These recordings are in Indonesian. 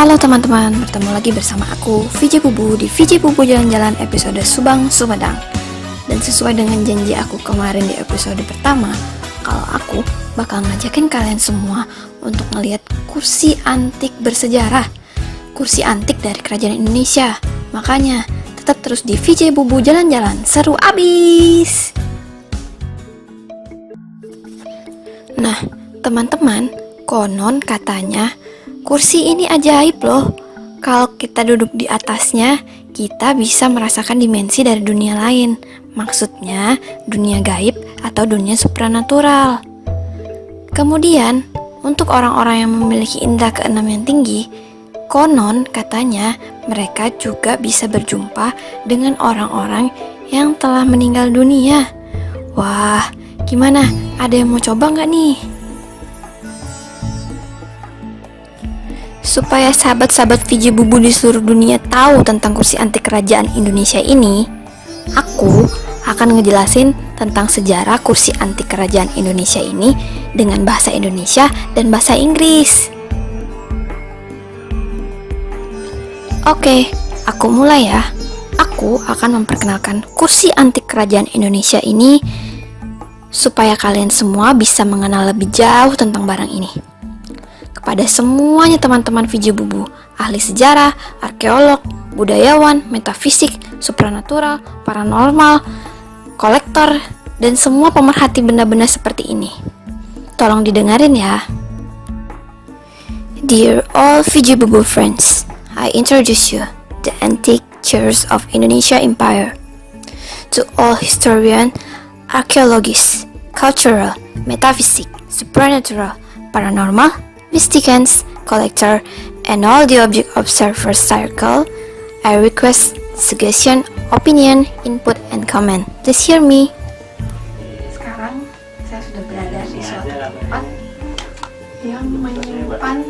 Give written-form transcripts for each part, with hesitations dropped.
Halo teman-teman, bertemu lagi bersama aku, VJ Bubu, di VJ Bubu Jalan-Jalan episode Subang Sumedang. Dan sesuai dengan janji aku kemarin di episode pertama, kalau aku bakal ngajakin kalian semua untuk ngelihat kursi antik bersejarah, kursi antik dari kerajaan Indonesia. Makanya, tetap terus di VJ Bubu Jalan-Jalan, seru abis! Nah, teman-teman, konon katanya kursi ini ajaib loh. Kalau kita duduk di atasnya, kita bisa merasakan dimensi dari dunia lain. Maksudnya, dunia gaib atau dunia supranatural. Kemudian, untuk orang-orang yang memiliki indera keenam yang tinggi, konon katanya mereka juga bisa berjumpa dengan orang-orang yang telah meninggal dunia. Wah, gimana? Ada yang mau coba nggak nih? Supaya sahabat-sahabat VJ Bubu di seluruh dunia tahu tentang kursi antik kerajaan Indonesia ini, aku akan ngejelasin tentang sejarah kursi antik kerajaan Indonesia ini dengan bahasa Indonesia dan bahasa Inggris. Oke, aku mulai ya. Aku akan memperkenalkan kursi antik kerajaan Indonesia ini supaya kalian semua bisa mengenal lebih jauh tentang barang ini. Kepada semuanya teman-teman VJ Bubu, ahli sejarah, arkeolog, budayawan, metafisik, supranatural, paranormal, kolektor, dan semua pemerhati benda-benda seperti ini. Tolong didengarin ya. Dear all VJ Bubu friends, I introduce you the antique chairs of Indonesia Empire. To all historian, archaeologists, cultural, metaphysic, supernatural, paranormal, mysticans, collector, and all the object observer circle, I request suggestion, opinion, input, and comment. Please hear me. Sekarang saya sudah berada di suatu tempat yang menyimpan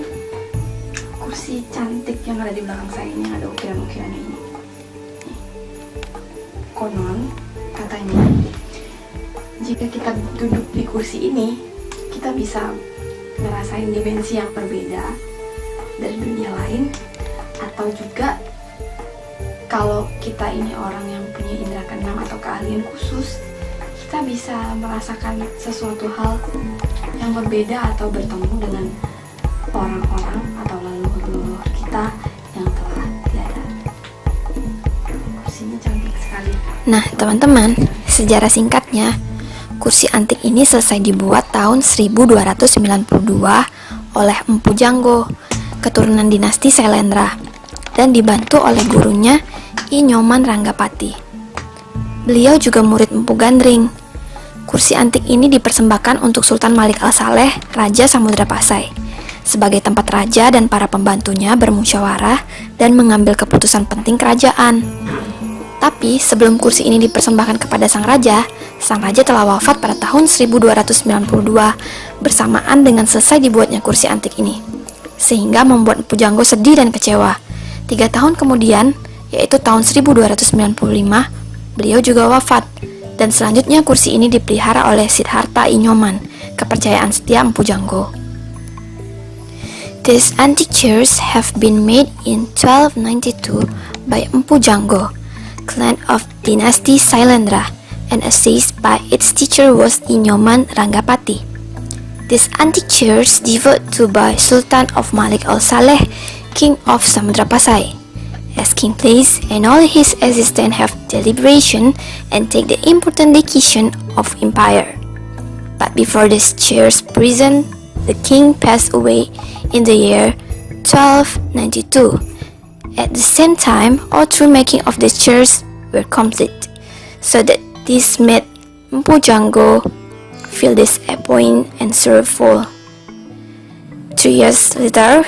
kursi cantik yang ada di belakang saya ini, yang ada ukiran-ukiran ini. Konon katanya jika kita duduk di kursi ini, kita bisa ngerasain dimensi yang berbeda dari dunia lain, atau juga kalau kita ini orang yang punya indera keenam atau keahlian khusus, kita bisa merasakan sesuatu hal yang berbeda atau bertemu dengan orang-orang atau leluhur kita yang telah tiada. Kursinya cantik sekali. Nah teman-teman, sejarah singkatnya, kursi antik ini selesai dibuat tahun 1292 oleh Empu Janggo, keturunan dinasti Sailendra, dan dibantu oleh gurunya I Nyoman Ranggapati. Beliau juga murid Empu Gandring. Kursi antik ini dipersembahkan untuk Sultan Malik Al-Saleh, Raja Samudra Pasai, sebagai tempat raja dan para pembantunya bermusyawarah dan mengambil keputusan penting kerajaan. Tapi sebelum kursi ini dipersembahkan kepada sang raja telah wafat pada tahun 1292 bersamaan dengan selesai dibuatnya kursi antik ini, sehingga membuat Empu Janggo sedih dan kecewa. 3 tahun kemudian, yaitu tahun 1295, beliau juga wafat, dan selanjutnya kursi ini dipelihara oleh Siddhartha I Nyoman, kepercayaan setia Empu Janggo. These antique chairs have been made in 1292 by Empu Janggo, clan of dynasty Sailendra, and assessed by its teacher was I Nyoman Ranggapati. These antique chairs devoted to by Sultan of Malik Al-Saleh, King of Samudra Pasai. As king plays and all his assistants have deliberation and take the important decision of empire. But before these chairs present, the king passed away in the year 1292. At the same time, all true making of the chairs were complete, so that this made Empu Janggo feel disappointed and sorrowful. 2 years later,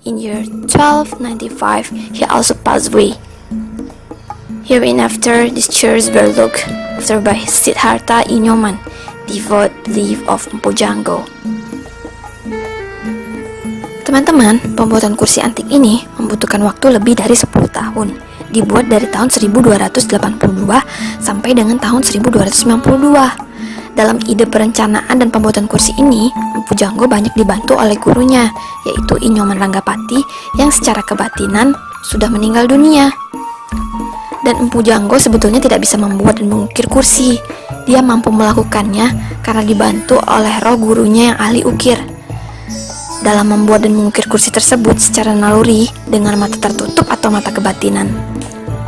in year 1295, he also passed away. Hereinafter, these chairs were looked after by Siddhartha I Nyoman, devout belief of Empu Janggo. Teman-teman, pembuatan kursi antik ini membutuhkan waktu lebih dari 10 tahun. Dibuat dari tahun 1282 sampai dengan tahun 1292. Dalam ide perencanaan dan pembuatan kursi ini, Empu Janggo banyak dibantu oleh gurunya, yaitu Inyoman Ranggapati yang secara kebatinan sudah meninggal dunia. Dan Empu Janggo sebetulnya tidak bisa membuat dan mengukir kursi. Dia mampu melakukannya karena dibantu oleh roh gurunya yang ahli ukir. Dalam membuat dan mengukir kursi tersebut secara naluri dengan mata tertutup atau mata kebatinan,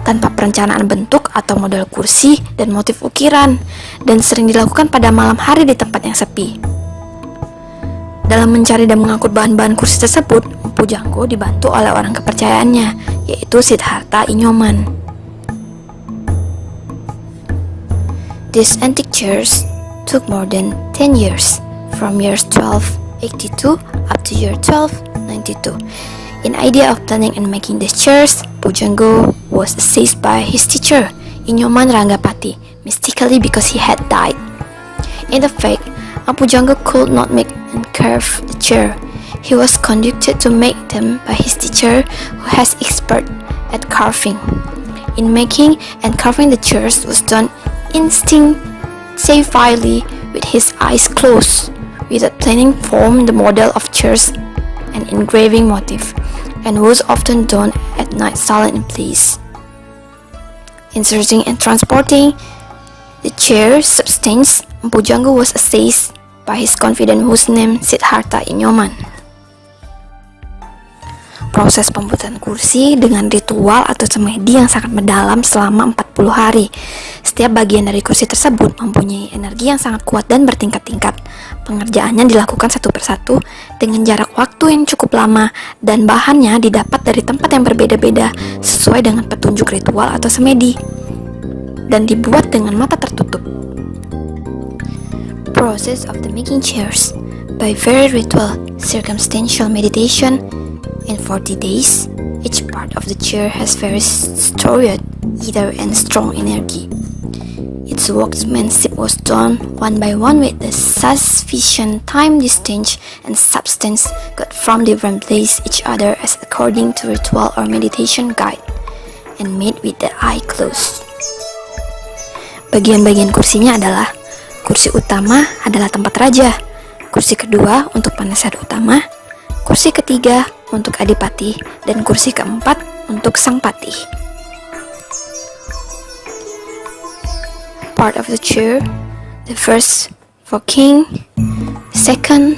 tanpa perencanaan bentuk atau model kursi dan motif ukiran, dan sering dilakukan pada malam hari di tempat yang sepi. Dalam mencari dan mengangkut bahan-bahan kursi tersebut, Empu Janggo dibantu oleh orang kepercayaannya, yaitu Siddhartha Inyoman. These antique chairs took more than 10 years, from years 1282 up to year 1292. In idea of planning and making these chairs, Empu Janggo was assisted by his teacher, Inyoman Ranggapati, mystically because he had died. In the fact, Empu Janggo could not make and carve the chair. He was conducted to make them by his teacher, who has expert at carving. In making and carving the chairs was done instinctively with his eyes closed, without planning form the model of chairs and engraving motif, and was often done at night silent in place. Inserting and transporting the chair substance, Empu Janggo was assisted by his confidant whose name Siddhartha Inyoman. Proses pembuatan kursi dengan ritual atau semedi yang sangat mendalam selama 40 hari. Setiap bagian dari kursi tersebut mempunyai energi yang sangat kuat dan bertingkat-tingkat. Pengerjaannya dilakukan satu persatu dengan jarak waktu yang cukup lama, dan bahannya didapat dari tempat yang berbeda-beda sesuai dengan petunjuk ritual atau semedi, dan dibuat dengan mata tertutup. Process of the making chairs by very ritual circumstantial meditation. In 40 days, each part of the chair has very storied ether and strong energy. Its workmanship was done one by one with the sufficient time, distance, and substance got from different places each other as according to ritual or meditation guide, and made with the eye closed. Bagian-bagian kursinya adalah: kursi utama adalah tempat raja, kursi kedua untuk penasehat utama, kursi ketiga untuk adipati, dan kursi keempat untuk sang patih. Part of the chair, the first for king, second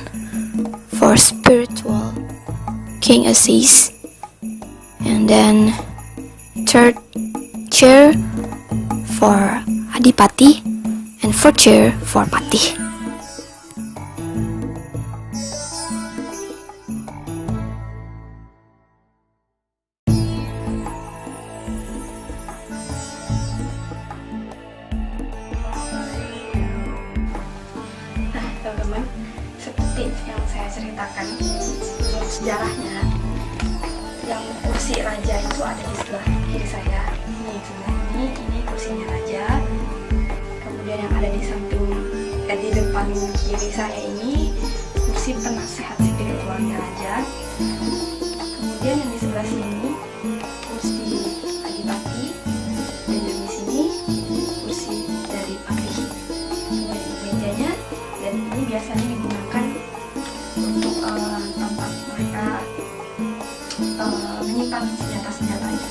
for spiritual king assist, and then third chair for adipati, and fourth chair for patih. Teman-teman, seperti yang saya ceritakan sejarahnya, yang kursi raja itu ada di sebelah kiri saya. Ini kursinya raja. Kemudian yang ada di samping di depan kiri saya ini kursi penasehat spiritualnya raja. Kemudian yang di sebelah sini kursi adipati, dan yang di sini kursi dari patih. Kemudian mejanya, dan ini biasanya digunakan untuk tempat mereka menyimpan senjata-senjatanya.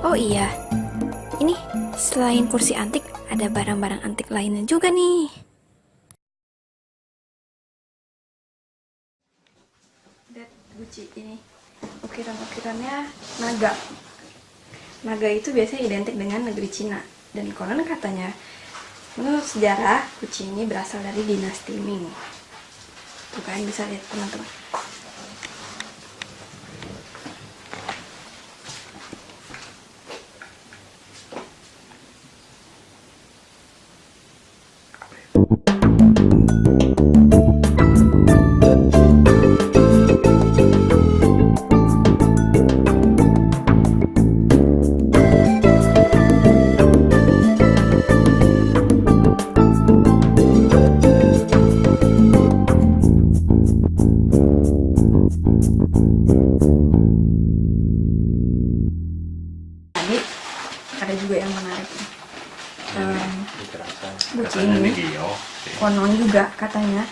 Oh iya, ini selain kursi antik ada barang-barang antik lainnya juga nih. Lihat guci ini, ukiran-ukirannya naga. Naga itu biasanya identik dengan negeri Cina, dan konon katanya menurut sejarah guci ini berasal dari dinasti Ming. Tuh kan, bisa lihat teman-teman. ada juga yang menarik. Kucing konon juga katanya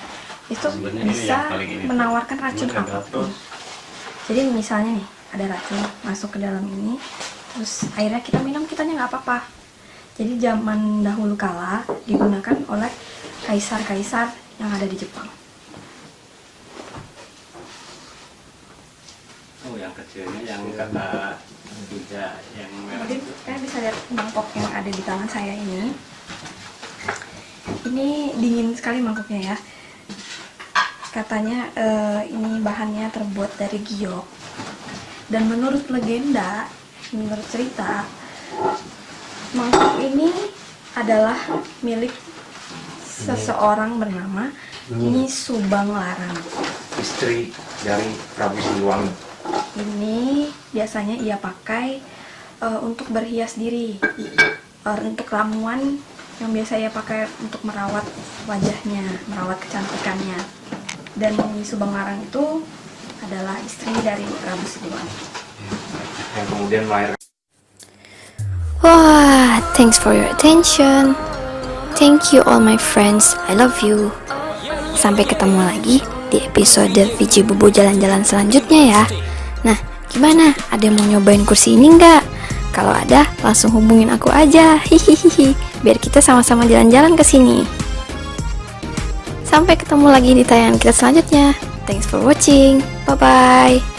itu bisa menawarkan racun apapun. Jadi misalnya nih ada racun masuk ke dalam ini, terus akhirnya kita minum, kitanya nggak apa-apa. Jadi zaman dahulu kala digunakan oleh kaisar-kaisar yang ada di Jepang. Oh, yang kecilnya yang kata juga yang merah. Mungkin kalian bisa lihat mangkok yang ada di tangan saya ini. Ini dingin sekali mangkoknya ya. Katanya ini bahannya terbuat dari giok. Dan menurut legenda, menurut cerita, mangkok ini adalah milik seseorang bernama Nyi Subang Larang. Istri dari Prabu Siliwangi. Ini biasanya ia pakai untuk berhias diri, untuk ramuan yang biasa ia pakai untuk merawat wajahnya, merawat kecantikannya. Dan Nyi Subang Larang itu adalah istri dari Prabu Siliwangi. Yang kemudian melahirkan. Wah, thanks for your attention. Thank you all my friends, I love you. Sampai ketemu lagi di episode VJ Bubu jalan-jalan selanjutnya ya. Nah, gimana? Ada yang mau nyobain kursi ini nggak? Kalau ada, langsung hubungin aku aja. Hihihi. Biar kita sama-sama jalan-jalan ke sini. Sampai ketemu lagi di tayangan kita selanjutnya. Thanks for watching. Bye-bye.